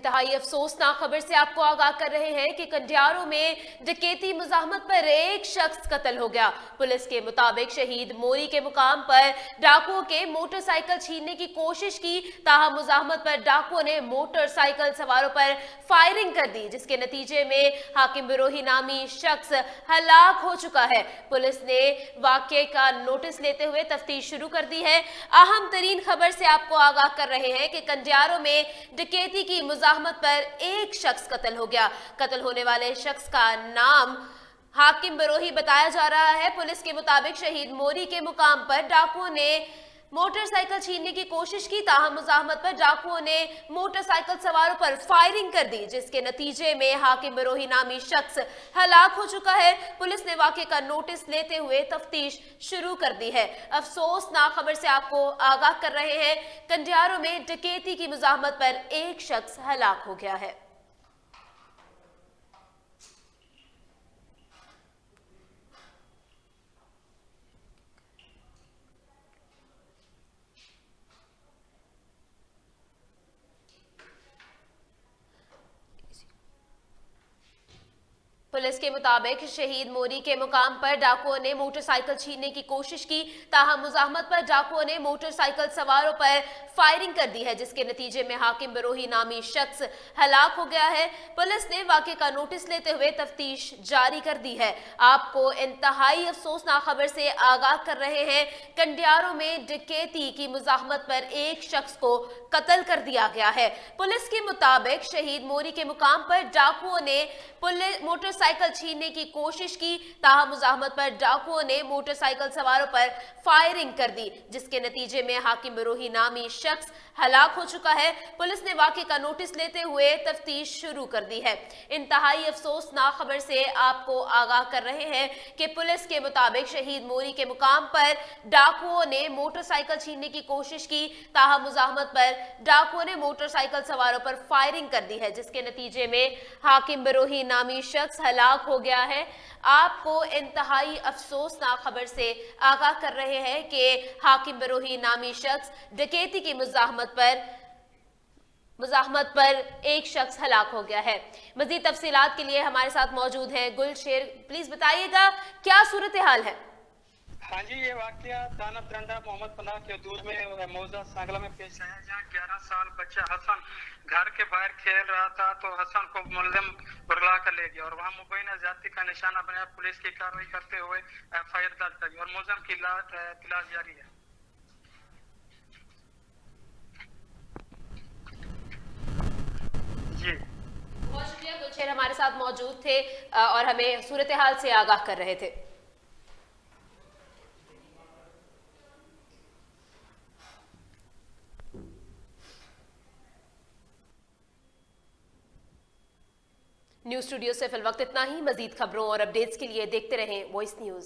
इंतहाई अफसोसनाक खबर से आपको आगाह कर रहे हैं कि कंडियारों में डकैती मुजाहमत पर एक शख्स कत्ल हो गया। पुलिस के मुताबिक शहीद मोरी के मुकाम पर डाकुओं के मोटरसाइकिल छीनने की कोशिश की, ताहम मुजाहमत पर डाकुओं ने मोटरसाइकिल सवारों पर फायरिंग कर दी, जिसके नतीजे में हाकिम बिरोही नामी शख्स हलाक हो चुका है। पुलिस ने वाकये का नोटिस लेते हुए तफ्तीश शुरू कर दी है। अहम तरीन खबर से आपको आगाह कर रहे हैं कि कंडियारों में डकैती की मुजाहमत पर एक शख्स कत्ल हो गया। कत्ल होने वाले शख्स का नाम हाकिम बिरोही बताया जा रहा है। पुलिस के मुताबिक शहीद मोरी के मुकाम पर डाकुओं ने मोटरसाइकिल छीनने की कोशिश की, ताहम मुजाहमत पर डाकुओं ने मोटरसाइकिल सवारों पर फायरिंग कर दी, जिसके नतीजे में हाकिम बिरोही नामी शख्स हलाक हो चुका है। पुलिस ने वाकये का नोटिस लेते हुए तफ्तीश शुरू कर दी है। अफसोसनाक खबर से आपको आगाह कर रहे हैं, कंडियारों में डकैती की मुजाहमत पर एक शख्स हलाक हो गया है। पुलिस के मुताबिक शहीद मोरी के मुकाम पर डाकुओं ने मोटरसाइकिल छीनने की कोशिश की, ताहम मुजाहमत पर डाकुओं ने मोटरसाइकिल सवारों पर फायरिंग कर दी है, जिसके नतीजे में हाकिम बिरोही नामी शख्स हलाक हो गया है। पुलिस ने वाकये का नोटिस लेते हुए तफ्तीश जारी कर दी है। आपको इंतहाई अफसोसनाक खबर से आगाह कर रहे हैं, कंडियारों में डकैती की मुजाहमत पर एक शख्स को कत्ल कर दिया गया है। पुलिस के मुताबिक शहीद मोरी के मुकाम पर डाकुओं ने मोटरसाइकिल छीनने की कोशिश की, ताहम मुजाहमत पर डाकुओं ने मोटरसाइकिल सवारों पर फायरिंग कर दी, जिसके नतीजे में हाकिम बिरोही नामी शख्स हलाक हो चुका है। पुलिस ने वाकये का नोटिस लेते हुए तफ्तीश शुरू कर दी है। इंतहाई अफसोसनाक खबर से आपको आगाह कर रहे हैं कि पुलिस के मुताबिक शहीद मोरी के मुकाम पर डाकुओं ने मोटरसाइकिल छीनने की कोशिश की, ताहम मुजाहमत पर डाकुओं ने मोटरसाइकिल सवारों पर फायरिंग कर दी है, जिसके नतीजे में हाकिम बिरोही नामी शख्स हलाक हो गया है। आपको इंतहाई अफसोसनाक खबर से आगाह कर रहे हैं कि हाकिम बिरोही नामी शख्स डकैती की मुजाहमत पर एक शख्स हलाक हो गया है। मजीद तफसीलात के लिए हमारे साथ मौजूद हैं गुलशेर। प्लीज बताइएगा क्या सूरत हाल है। हाँ जी, ये वाकया थाना तरंडा मोहम्मद पनाह के दूर में मौजा सांगला में पेश आया, जहाँ 11 साल बच्चा हसन घर के बाहर खेल रहा था तो हसन को मुलजिम बुरला कर ले गया और वहाँ मुबैना ज्यादती का निशाना बनाया। पुलिस की कार्रवाई करते हुए FIR दर्ज की और मुलजिम की तलाश जारी है। जी बहुत शुक्रिया, गुलशेर हमारे साथ मौजूद थे और हमें सूरत हाल से आगाह कर रहे थे। न्यूज स्टूडियो से फिलवक्त इतना ही। मजीद खबरों और अपडेट्स के लिए देखते रहें वॉइस न्यूज।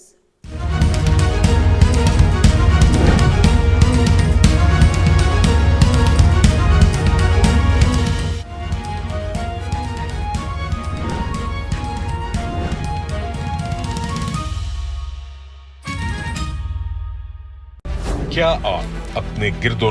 क्या आप अपने गिरदो